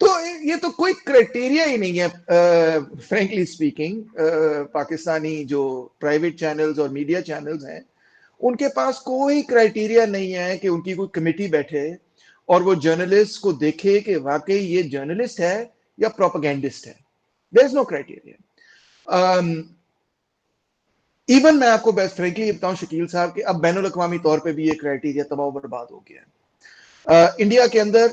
تو یہ تو کوئی کرائٹیریا ہی نہیں ہے فرینکلی اسپیکنگ. پاکستانی جو پرائیویٹ چینلز اور میڈیا چینلز ہیں ان کے پاس کوئی کرائٹیریا نہیں ہے کہ ان کی کوئی کمیٹی بیٹھے اور وہ جرنلسٹ کو دیکھے کہ واقعی یہ جرنلسٹ ہے یا پروپیگینڈسٹ ہے. دیر از نو کرائٹیریا. ایون میں آپ کو بیسٹ فرینکلی بتاؤں شکیل صاحب کہ اب بین الاقوامی طور پہ بھی یہ کرائٹیریا تباہ و برباد ہو گیا ہے. انڈیا کے اندر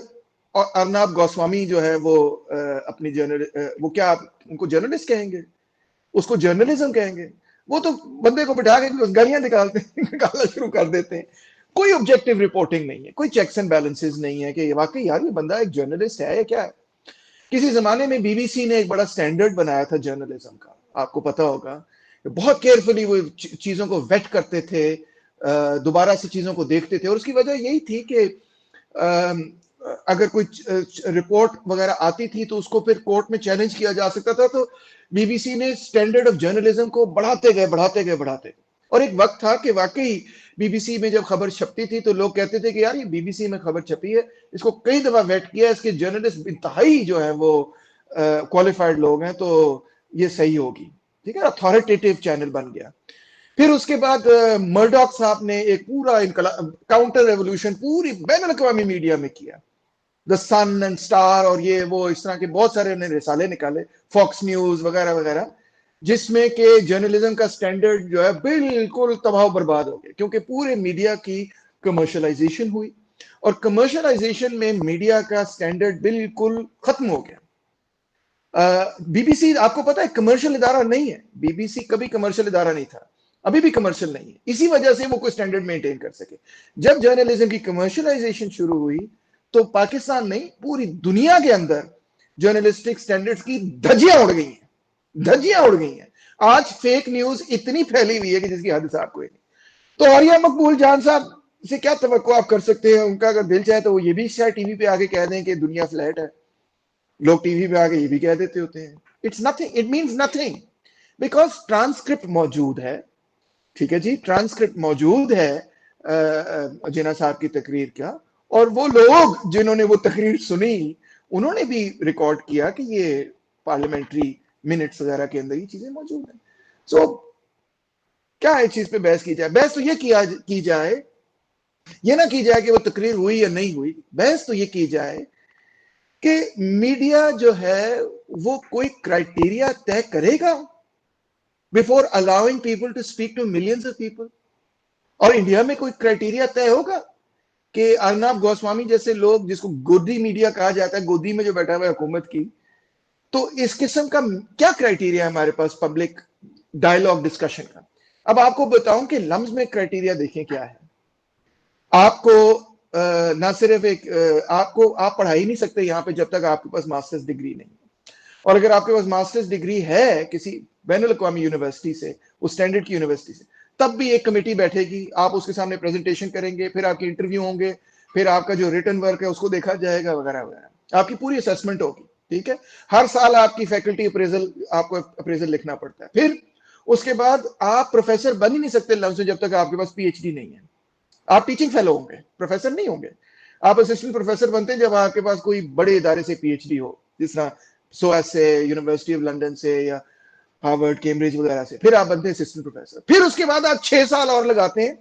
ارناب گوسوامی جو ہے وہ اپنی وہ کیا آپ ان کو جرنلسٹ کہیں گے, اس کو جرنلزم کہیں گے؟ وہ تو بندے کو بٹھا کے گالیاں نکالنا شروع کر دیتے ہیں. کوئی آبجیکٹو رپورٹنگ نہیں ہے, کوئی چیکس اینڈ بیلنسز نہیں ہے کہ واقعی یار یہ بندہ ایک جرنلسٹ ہے یا کیا ہے. کسی زمانے میں بی بی سی نے ایک بڑا سٹینڈرڈ بنایا تھا جرنلزم کا, آپ کو پتا ہوگا, بہت کیئرفلی وہ چیزوں کو ویٹ کرتے تھے, دوبارہ سے چیزوں کو دیکھتے تھے, اور اس کی وجہ یہی تھی کہ اگر کوئی رپورٹ وغیرہ آتی تھی تو اس کو پھر کورٹ میں چیلنج کیا جا سکتا تھا. تو بی بی سی نے سٹینڈرڈ آف جرنلزم کو بڑھاتے گئے. اور ایک وقت تھا کہ واقعی بی بی سی میں جب خبر چھپتی تھی تو لوگ کہتے تھے کہ یار یہ بی بی سی میں خبر چھپی ہے, اس کو کئی دفعہ ویٹ کیا, اس کے جرنلسٹ انتہائی جو ہے وہ کوالیفائڈ لوگ ہیں, تو یہ صحیح ہوگی. ٹھیک ہے, اتھارٹیٹیو چینل بن گیا. پھر اس کے بعد مرڈاک صاحب نے ایک پورا کاؤنٹر ریولوشن پوری بین الاقوامی میڈیا میں کیا. دا سن اینڈ سٹار اور یہ وہ اس طرح کے بہت سارے انہیں رسالے نکالے, فاکس نیوز وغیرہ وغیرہ, جس میں کہ جرنلزم کا سٹینڈرڈ جو ہے بالکل تباہ و برباد ہو گیا, کیونکہ پورے میڈیا کی کمرشلائزیشن ہوئی, اور کمرشلائزیشن میں میڈیا کا سٹینڈرڈ بالکل ختم ہو گیا. بی بی سی آپ کو پتا ہے کمرشل ادارہ نہیں ہے, بی بی سی کبھی کمرشل ادارہ نہیں تھا, ابھی بھی کمرشل نہیں ہے, اسی وجہ سے وہ کوئی سٹینڈرڈ مینٹین کر سکے. جب جرنلزم کی کمرشلائزیشن شروع ہوئی تو پاکستان نہیں پوری دنیا کے اندر جرنلسٹک سٹینڈرڈز کی دھجیاں اڑ گئی ہیں. آج فیک نیوز اتنی پھیلی ہوئی ہے کہ جس کی حد صاحب کوئی نہیں. تو آریہ مقبول جان صاحب سے کیا توقع آپ کر سکتے ہیں؟ ان کا اگر دل چاہے تو وہ یہ بھی شاید ٹی وی پہ آگے کہہ دیں کہ دنیا فلیٹ ہے. لوگ ٹی وی پہ آگے یہ بھی کہہ دیتے ہوتے ہیں. It's nothing, it means nothing, because transcript موجود ہے. ٹھیک ہے جی, ٹرانسکرپٹ موجود ہے جناح صاحب کی تقریر کا, اور وہ لوگ جنہوں نے وہ تقریر سنی انہوں نے بھی ریکارڈ کیا کہ یہ پارلیمنٹری منٹس وغیرہ کے اندر یہ چیزیں موجود ہیں. سو کیا اس چیز پہ بحث کی جائے؟ بحث تو یہ کی جائے, یہ نہ کی جائے کہ وہ تقریر ہوئی یا نہیں ہوئی. بحث تو یہ کی جائے کہ میڈیا جو ہے وہ کوئی کرائٹیریا طے کرے گا before allowing people to speak to millions of people. اور انڈیا میں کوئی کرائٹیریا طے ہوگا کہ ارناب گوسوامی جیسے لوگ, جس کو گودی میڈیا کہا جاتا ہے, گودی میں جو بیٹھا ہوا ہے حکومت کی, تو اس قسم کا کیا کرائٹیریا ہے ہمارے پاس پبلک ڈائیلاگ ڈسکشن کا؟ اب آپ کو بتاؤں کہ لمز میں کرائٹیریا دیکھیں کیا ہے. آپ کو نہ صرف آپ پڑھا ہی نہیں سکتے یہاں پہ جب تک آپ کے پاس ماسٹرز ڈگری نہیں, اور اگر آپ کے پاس ماسٹرز ڈگری ہے کسی بین الاقوامی یونیورسٹی سے, اس سٹینڈرڈ کی یونیورسٹی سے, تب بھی ایک کمیٹی بیٹھے گی, آپ اس کے سامنے پریزنٹیشن کریں گے, پھر آپ کے انٹرویو ہوں گے, پھر آپ کا جو ریٹن ورک ہے اس کو دیکھا جائے گا وغیرہ وغیرہ, آپ کی پوری اسیسمنٹ ہوگی. ٹھیک ہے, ہر سال آپ کی فیکلٹی اپریزل, آپ کو اپریزل لکھنا پڑتا ہے. پھر اس کے بعد آپ پروفیسر بن ہی نہیں سکتے لفظ سے جب تک آپ کے پاس پی ایچ ڈی نہیں ہے. آپ ٹیچنگ فیلو ہوں گے, پروفیسر نہیں ہوں گے. آپ اسسٹنٹ پروفیسر بنتے ہیں جب آپ کے پاس کوئی بڑے ادارے سے پی ایچ ڈی ہو, جس طرح سوئس سے, یونیورسٹی آف لنڈن سے, یا ہارورڈ, کیمبرج وغیرہ سے. پھر آپ بنتے ہیں اسسٹنٹ پروفیسر. پھر اس کے بعد آپ 6 سال اور لگاتے ہیں,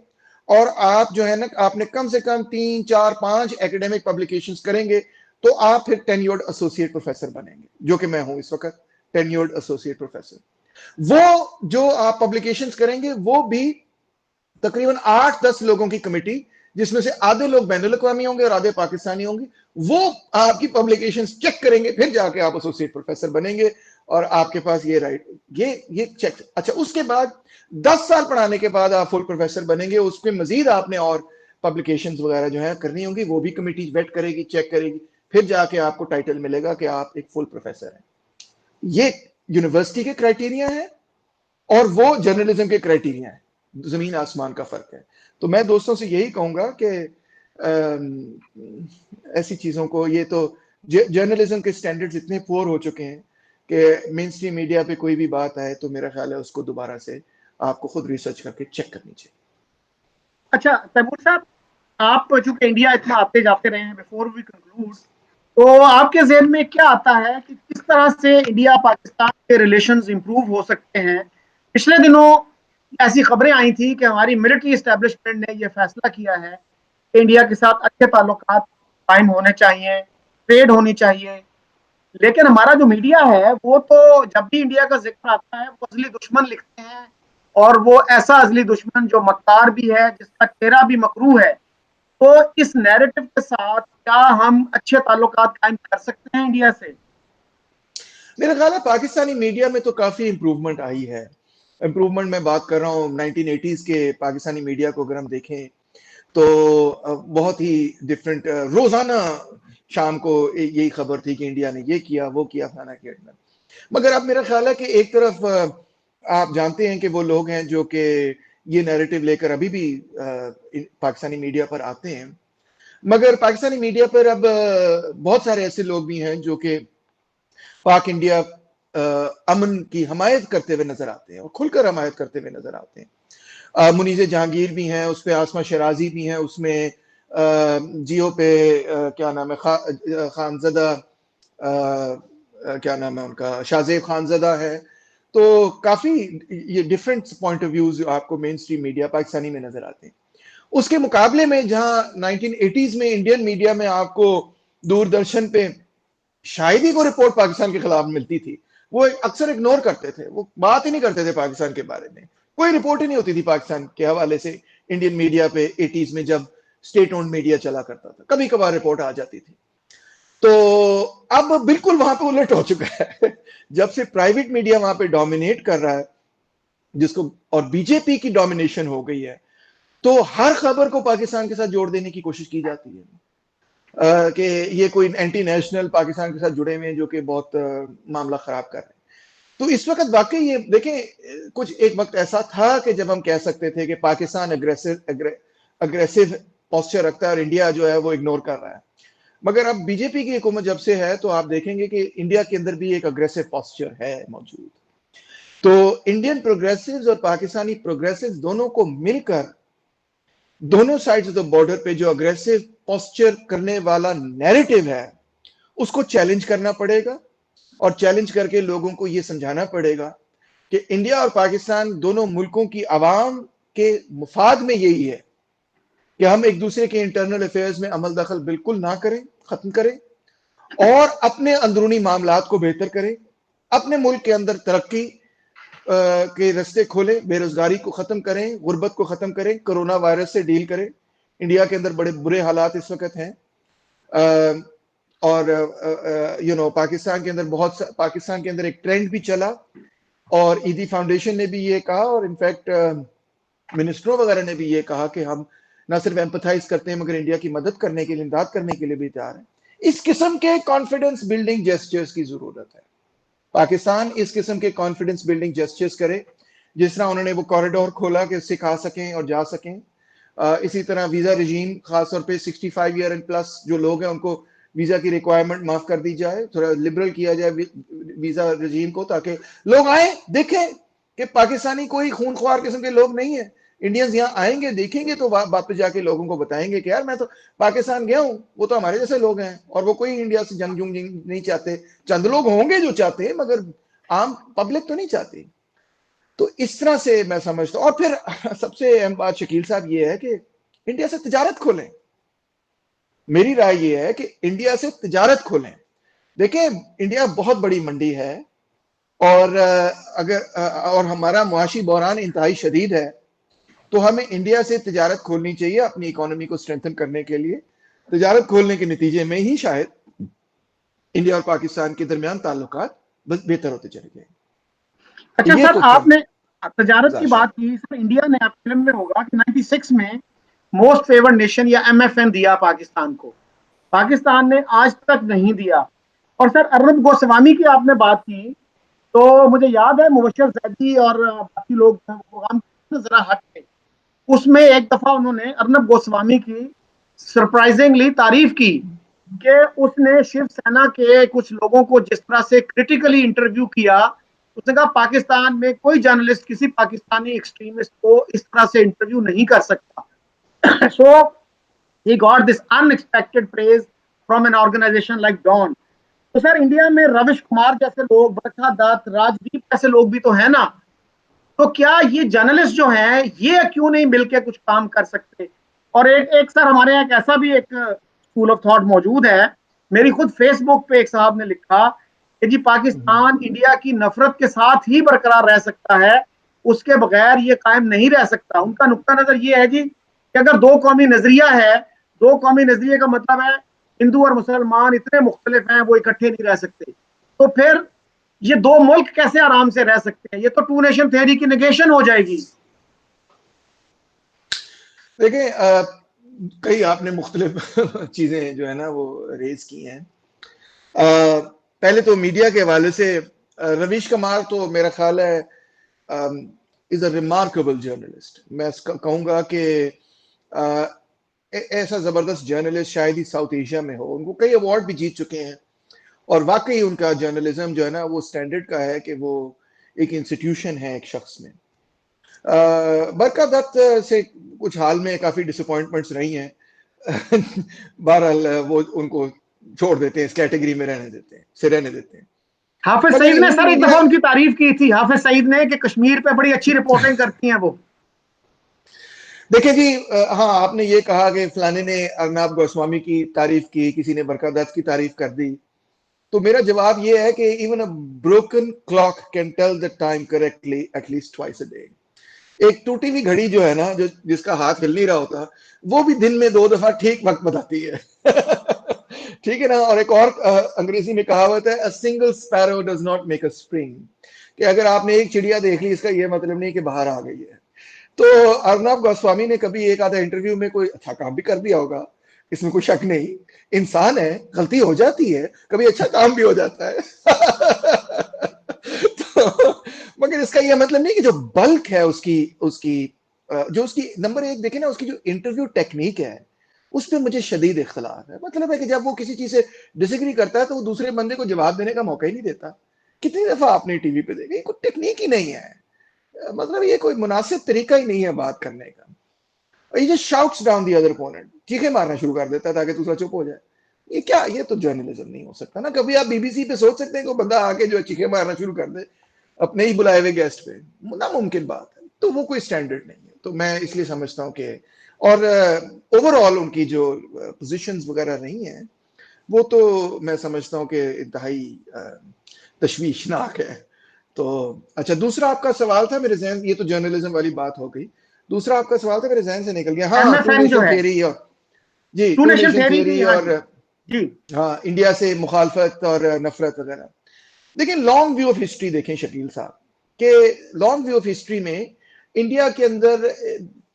اور آپ جو ہے نا, آپ نے کم سے کم 3, 4, 5 ایکڈیمک پبلیکیشنز کریں گے, تو آپ پھر ٹینیورڈ ایسوسیٹ پروفیسر بنیں گے, جو کہ میں ہوں اس وقت, ٹینیورڈ ایسوسیٹ پروفیسر. وہ جو آپ پبلیکیشنز کریں گے وہ بھی تقریباً 8-10 لوگوں کی کمیٹی, جس میں سے آدھے لوگ بین الاقوامی ہوں گے اور آدھے پاکستانی ہوں گے, وہ آپ کی پبلیکیشنز چیک کریں گے, پھر جا کے آپ ایسوسیٹ پروفیسر بنیں گے, اور آپ کے پاس یہ رائٹ, یہ چیک. اچھا, اس کے بعد 10 سال پڑھانے کے بعد آپ فل پروفیسر بنیں گے. اس کے مزید آپ نے اور پبلیکیشنز وغیرہ جو ہے کرنی ہوں گی, وہ بھی کمیٹی ویٹ کرے گی, چیک کرے گی, پھر جا کے آپ کو ٹائٹل ملے گا کہ آپ ایک فل پروفیسر ہیں. یہ یونیورسٹی کے کرائٹیریا ہیں اور وہ جرنلزم کے کرائٹیریا ہیں, زمین آسمان کا فرق ہے. تو میں دوستوں سے یہی کہوں گا کہ ایسی چیزوں کو, یہ تو جرنلزم کے سٹینڈرڈز اتنے پور ہو چکے ہیں کہ مین سٹریم میڈیا پہ کوئی بھی بات آئے تو میرا خیال ہے اس کو دوبارہ سے آپ کو خود ریسرچ کر کے چیک کرنی چاہیے. اچھا تیمور صاحب, آپ چونکہ انڈیا اتنا آتے جاتے رہے ہیں, بیفور وی کنکلوڈ, تو آپ کے ذہن میں کیا آتا ہے کہ کس طرح سے انڈیا پاکستان کے ریلیشنز امپروو ہو سکتے ہیں؟ پچھلے دنوں ایسی خبریں آئی تھیں کہ ہماری ملٹری اسٹیبلشمنٹ نے یہ فیصلہ کیا ہے کہ انڈیا کے ساتھ اچھے تعلقات قائم ہونے چاہیے, ٹریڈ ہونی چاہیے, لیکن ہمارا جو میڈیا ہے وہ تو جب بھی انڈیا کا ذکر آتا ہے وہ اصلی دشمن لکھتے ہیں, اور وہ ایسا ازلی دشمن جو مکار بھی ہے, جس کا چہرہ بھی مکروہ ہے, تو اس نیریٹو کے ساتھ کیا ہم اچھے تعلقات قائم کر سکتے ہیں انڈیا سے؟ میرا خیال ہے پاکستانی میڈیا میں تو کافی امپروومنٹ آئی ہے. امپروومنٹ میں بات کر رہا ہوں 1980s کے پاکستانی میڈیا کو اگر ہم دیکھیں تو بہت ہی ڈفرینٹ, روزانہ شام کو یہی خبر تھی کہ انڈیا نے یہ کیا وہ کیا فلانا کیا. مگر اب میرا خیال ہے کہ ایک طرف آپ جانتے ہیں کہ وہ لوگ ہیں جو کہ یہ نیریٹو لے کر ابھی بھی پاکستانی میڈیا پر آتے ہیں, مگر پاکستانی میڈیا پر اب بہت سارے ایسے لوگ بھی ہیں جو کہ پاک انڈیا امن کی حمایت کرتے ہوئے نظر آتے ہیں اور کھل کر حمایت کرتے ہوئے نظر آتے ہیں. منیز جہانگیر بھی ہیں اس پہ, آسما شرازی بھی ہیں اس میں, جیو پہ کیا نام ہے خانزدہ, کیا نام ہے ان کا, شاہزیب خانزدہ ہے. تو کافی یہ ڈفرینٹ پوائنٹ آف ویوز آپ کو مین اسٹریم میڈیا پاکستانی میں نظر آتے ہیں. اس کے مقابلے میں جہاں 1980s میں انڈین میڈیا میں آپ کو دوردرشن پہ شاید ہی کوئی رپورٹ پاکستان کے خلاف ملتی تھی, وہ اکثر اگنور کرتے تھے, وہ بات ہی نہیں کرتے تھے پاکستان کے بارے میں, کوئی رپورٹ ہی نہیں ہوتی تھی پاکستان کے حوالے سے انڈین میڈیا پہ 80s میں جب اسٹیٹ اونڈ میڈیا چلا کرتا تھا, کبھی کبھار رپورٹ آ جاتی تھی. تو اب بالکل وہاں پہ الٹ ہو چکا ہے جب سے پرائیویٹ میڈیا وہاں پہ ڈومینیٹ کر رہا ہے, جس کو, اور بی جے پی کی ڈومینیشن ہو گئی ہے, تو ہر خبر کو پاکستان کے ساتھ جوڑ دینے کی کوشش کی جاتی ہے کہ یہ کوئی اینٹی نیشنل پاکستان کے ساتھ جڑے ہوئے ہیں جو کہ بہت معاملہ خراب کر رہے ہیں. تو اس وقت واقعی یہ دیکھیں, کچھ ایک وقت ایسا تھا کہ جب ہم کہہ سکتے تھے کہ پاکستان اگریسو پوسچر رکھتا ہے اور انڈیا جو ہے وہ اگنور کر رہا ہے. مگر اب بی جے پی کی حکومت جب سے ہے تو آپ دیکھیں گے کہ انڈیا کے اندر بھی ایک اگریسو پوسچر ہے موجود. تو انڈین پروگریسوز اور پاکستانی پروگریسوز دونوں کو مل کر دونوں سائڈز آف دا بارڈر پہ جو اگریسو پوسچر کرنے والا نیریٹو ہے اس کو چیلنج کرنا پڑے گا, اور چیلنج کر کے لوگوں کو یہ سمجھانا پڑے گا کہ انڈیا اور پاکستان دونوں ملکوں کی عوام کے مفاد میں یہی ہے کہ ہم ایک دوسرے کے انٹرنل افیئرز میں عمل دخل بالکل نہ کریں, ختم کریں, اور اپنے اندرونی معاملات کو بہتر کریں, اپنے ملک کے اندر ترقی کے رستے کھولیں, بے روزگاری کو ختم کریں, غربت کو ختم کریں, کرونا وائرس سے ڈیل کریں. انڈیا کے اندر بڑے برے حالات اس وقت ہیں, اور پاکستان کے اندر پاکستان کے اندر ایک ٹرینڈ بھی چلا, اور ایدی فاؤنڈیشن نے بھی یہ کہا, اور انفیکٹ منسٹروں وغیرہ نے بھی یہ کہا کہ ہم نہ صرف ایمپتھائز کرتے ہیں مگر انڈیا کی مدد کرنے کے لیے, امداد کرنے کے لیے بھی تیار ہیں. اس قسم کے کانفیڈنس بلڈنگ جیسچرز کی ضرورت ہے. پاکستان اس قسم کے کانفیڈنس بلڈنگ جیسچرز کرے, جس طرح انہوں نے وہ کوریڈور کھولا کہ سکھا سکیں اور جا سکیں. اسی طرح ویزا رجیم, خاص طور پہ 65 ایئر اینڈ پلس جو لوگ ہیں ان کو ویزا کی ریکوائرمنٹ معاف کر دی جائے, تھوڑا لبرل کیا جائے ویزا رجیم کو, تاکہ لوگ آئیں دیکھیں کہ پاکستانی کوئی خونخوار قسم کے لوگ نہیں ہیں. انڈینز یہاں آئیں گے, دیکھیں گے, تو واپس جا کے لوگوں کو بتائیں گے کہ یار میں تو پاکستان گیا ہوں, وہ تو ہمارے جیسے لوگ ہیں, اور وہ کوئی انڈیا سے جنگ نہیں چاہتے. چند لوگ ہوں گے جو چاہتے ہیں مگر عام پبلک تو نہیں چاہتی. تو اس طرح سے میں سمجھتا ہوں. اور پھر سب سے اہم بات شکیل صاحب یہ ہے کہ انڈیا سے تجارت کھولیں. میری رائے یہ ہے کہ انڈیا سے تجارت کھولیں. دیکھیں انڈیا بہت بڑی منڈی ہے, اور ہمارا معاشی بحران انتہائی شدید ہے, تو ہمیں انڈیا سے تجارت کھولنی چاہیے اپنی اکانومی کو اسٹرینتھن کرنے کے لیے. تجارت کھولنے کے نتیجے میں ہی شاید انڈیا اور پاکستان کے درمیان تعلقات بہتر ہوتے چلے جائیں. اچھا یہ سر, کچھ آپ نے تجارت کی بات کی, سر انڈیا نے, آپ فلم میں ہوگا کہ 96 میں موسٹ فیورڈ نیشن یا MFN دیا پاکستان کو, پاکستان نے آج تک نہیں دیا. اور سر ارنب گوسوامی کی آپ نے بات کی تو مجھے یاد ہے مبشر زیدی اور باقی لوگ ذرا ہٹ کے, اس میں ایک دفعہ انہوں نے ارنب گوسوامی کی سرپرائزنگلی تعریف کی کہ اس نے شیو سینا کے کچھ لوگوں کو جس طرح سے کریٹیکلی انٹرویو کیا, اس نے کہا پاکستان میں کوئی جرنلسٹ کسی پاکستانی ایکسٹریمسٹ کو اس طرح سے انٹرویو نہیں کر سکتا. So he got this unexpected praise from an organization like Dawn. تو سر انڈیا میں روش کمار جیسے لوگ, برکھا دت, راجدیپ جیسے لوگ بھی تو ہیں نا, تو کیا یہ جرنلسٹ جو ہیں یہ کیوں نہیں مل کے کچھ کام کر سکتے؟ اور ایک سر ہمارے یہاں ایسا بھی ایک اسکول آف تھاٹ موجود ہے, میری خود فیس بک پہ ایک صاحب نے لکھا کہ جی پاکستان انڈیا کی نفرت کے ساتھ ہی برقرار رہ سکتا ہے اس کے بغیر یہ قائم نہیں رہ سکتا. ان کا نقطہ نظر یہ ہے جی کہ اگر دو قومی نظریہ ہے, دو قومی نظریے کا مطلب ہے ہندو اور مسلمان اتنے مختلف ہیں وہ اکٹھے نہیں رہ سکتے, تو پھر یہ دو ملک کیسے آرام سے رہ سکتے ہیں؟ یہ تو ٹو نیشن تھیوری کی نیگیشن ہو جائے گی. دیکھیں کئی آپ نے مختلف چیزیں جو ہے نا وہ ریز کی ہیں. پہلے تو میڈیا کے حوالے سے رویش کمار تو میرا خیال ہے از اے ریمارکیبل جرنلسٹ. میں کہوں گا کہ ایسا زبردست جرنلسٹ شاید ہی ساؤتھ ایشیا میں ہو. ان کو کئی ایوارڈ بھی جیت چکے ہیں اور واقعی ان کا جرنلزم جو ہے نا وہ سٹینڈرڈ کا ہے کہ وہ ایک انسٹیٹیوشن ہے ایک شخص میں. برکت دت سے کچھ حال میں کافی ڈس اپوائنٹمنٹس رہی ہیں. بہرحال وہ ان کو چھوڑ دیتے ہیں, اس کیٹیگری میں رہنے دیتے ہیں. حافظ مگر سعید نے ہندی سر ایک میڈیا دفعہ ان کی تعریف کی تھی, حافظ سعید نے, کہ کشمیر پہ بڑی اچھی رپورٹنگ کرتی ہیں وہ. دیکھیں جی, ہاں آپ نے یہ کہا کہ فلانے نے ارناب گوسوامی کی تعریف کی, کسی نے برکت دت کی تعریف کر دی, تو میرا جواب یہ ہے کہ even a broken clock can tell the time correctly at least twice a day. ایک ٹوٹی ہوئی گھڑی جو ہے نا, جس کا ہاتھ ہل نہیں رہا ہوتا, وہ بھی دن میں 2 دفعہ ٹھیک وقت بتاتی ہے. ٹھیک ہے نا. اور ایک اور انگریزی میں کہاوت ہے, a single sparrow does not make a spring, کہ اگر آپ نے ایک چڑیا دیکھ لی اس کا یہ مطلب نہیں کہ باہر آ گئی ہے. تو ارناب گوسوامی نے کبھی ایک آدھا انٹرویو میں کوئی اچھا کام بھی کر دیا ہوگا, اس میں کوئی شک نہیں. انسان ہے, غلطی ہو جاتی ہے, کبھی اچھا کام بھی ہو جاتا ہے. مگر اس کا یہ مطلب نہیں کہ جو بلک ہے اس کی جو اس کی نمبر ایک دیکھیں نا, اس کی جو انٹرویو ٹیکنیک ہے اس پہ مجھے شدید اختلاف ہے. مطلب ہے کہ جب وہ کسی چیز سے ڈس ایگری کرتا ہے تو وہ دوسرے بندے کو جواب دینے کا موقع ہی نہیں دیتا. کتنی دفعہ آپ نے ٹی وی پہ دیکھا, کوئی ٹیکنیک ہی نہیں ہے. مطلب یہ کوئی مناسب طریقہ ہی نہیں ہے بات کرنے کا. یہ جو shouts down the other opponent, چیخیں مارنا شروع کر دیتا ہے تاکہ دوسرا چپ ہو جائے. یہ کیا, یہ تو جرنلزم نہیں ہو سکتا نا. کبھی آپ بی بی سی پہ سوچ سکتے ہیں کہ بندہ آ کے جو چیخیں مارنا شروع کر دے اپنے ہی بلائے ہوئے گیسٹ پہ, ناممکن بات ہے. تو وہ کوئی سٹینڈرڈ نہیں ہے. تو میں اس لیے سمجھتا ہوں کہ, اور اوور آل ان کی جو پوزیشنز وغیرہ نہیں ہیں وہ تو میں سمجھتا ہوں کہ انتہائی تشویشناک ہے. تو اچھا, دوسرا آپ کا سوال تھا میرے ذہن, یہ تو جرنلزم والی بات ہو گئی, دوسرا آپ کا سوال تھا میرے ذہن سے نکل گیا. ایم ہاں, ایف ٹو این جو نیشن ہے, تھیوری, اور جی two two nation nation theory theory, کی, ہاں اور جی ہاں انڈیا سے مخالفت اور نفرت وغیرہ. دیکھیں لانگ ویو آف ہسٹری دیکھیں شکیل صاحب, کہ لانگ ویو آف ہسٹری میں انڈیا کے اندر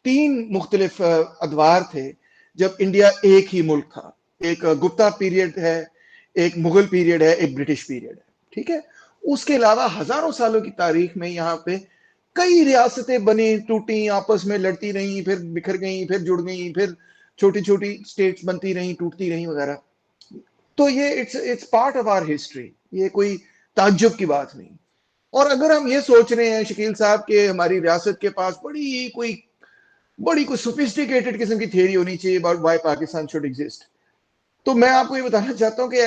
3 مختلف ادوار تھے جب انڈیا ایک ہی ملک تھا. ایک گپتا پیریڈ ہے, ایک مغل پیریڈ ہے, ایک برٹش پیریڈ ہے. ٹھیک ہے. اس کے علاوہ ہزاروں سالوں کی تاریخ میں یہاں پہ کئی ریاستیں بنی, ٹوٹی, آپس میں لڑتی رہیں, پھر بکھر گئیں, پھر جڑ گئیں, پھر چھوٹی چھوٹی اسٹیٹس بنتی رہیں, ٹوٹتی رہیں وغیرہ. تو یہ it's part of our history, یہ کوئی تعجب کی بات نہیں. اور اگر ہم یہ سوچ رہے ہیں شکیل صاحب کہ ہماری ریاست کے پاس بڑی کوئی سوفسٹیکیٹڈ قسم کی تھیوری ہونی چاہیے about why Pakistan should exist, تو میں آپ کو یہ بتانا چاہتا ہوں کہ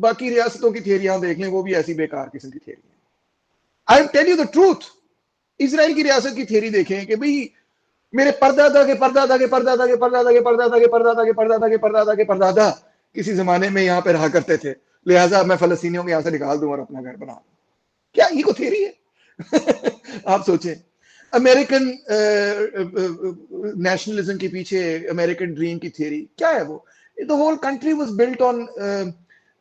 باقی ریاستوں کی تھیوریاں دیکھ لیں, وہ بھی ایسی بیکار قسم کی تھیوری ہیں. I will tell you the truth. اسرائیل کی ریاست کی تھیوری دیکھیں کہ بھئی میرے پردادا کے پردادا کے پردادا کے پردادا کے پردادا کے پردادا کے پردادا کے پردادا کے پردادا کسی زمانے میں یہاں پہ رہا کرتے تھے, لہٰذا میں فلسطینیوں کو یہاں سے نکال دوں اور اپنا گھر بنا دوں. کیا یہ کوئی تھیوری ہے؟ آپ سوچیں, امریکن نیشنلزم کے پیچھے امریکن ڈریم کی تھیوری کیا ہے وہ؟ The whole country was built on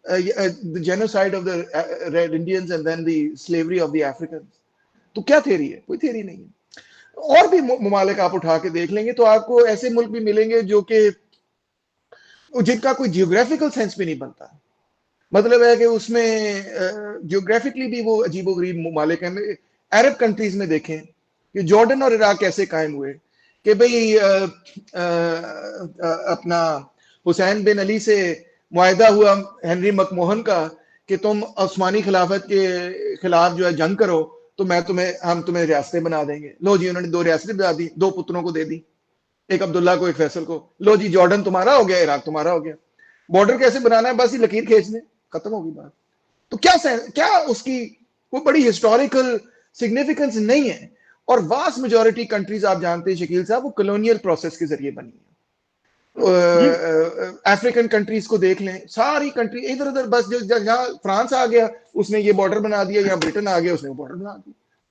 the genocide of the Red Indians and then the slavery of the Africans. تو کیا تھیوری ہے؟ کوئی تھیوری نہیں ہے. اور بھی ممالک آپ اٹھا کے دیکھ لیں گے تو آپ کو ایسے ملک بھی ملیں گے جو کہ جن کا کوئی جیوگرافیکل سینس بھی نہیں بنتا. مطلب ہے کہ اس میں جیوگرافکلی بھی وہ عجیب و غریب ممالک ہیں. عرب کنٹریز میں دیکھیں کہ جارڈن اور عراق کیسے قائم ہوئے, کہ بھئی اپنا حسین بن علی سے معاہدہ ہوا ہنری مک موہن کا کہ تم عثمانی خلافت کے خلاف جو ہے جنگ کرو تو ہم تمہیں ریاستیں بنا دیں گے. لو جی, انہوں نے 2 ریاستیں بنا دی, 2 پتروں کو دے دی, ایک عبداللہ کو, ایک فیصل کو. لو جی, جارڈن تمہارا ہو گیا, عراق تمہارا ہو گیا. بارڈر کیسے بنانا ہے, بس یہ لکیر کھینچنے, ختم ہوگی بات. تو کیا اس کی کوئی بڑی ہسٹوریکل سگنیفیکنس نہیں ہے. اور واسٹ میجورٹی کنٹریز آپ جانتے ہیں شکیل صاحب, وہ کلونیل پروسیس کے ذریعے بنی ہیں. جی افریقن کنٹریز کو دیکھ لیں, ساری کنٹری ادھر ادھر, بس جہاں فرانس آ گیا اس نے یہ بارڈر بنا دیا, یا برٹن آ گیا اس نے بارڈر بنا دیا.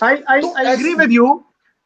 I agree with you.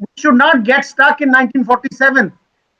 We should not get stuck in 1947.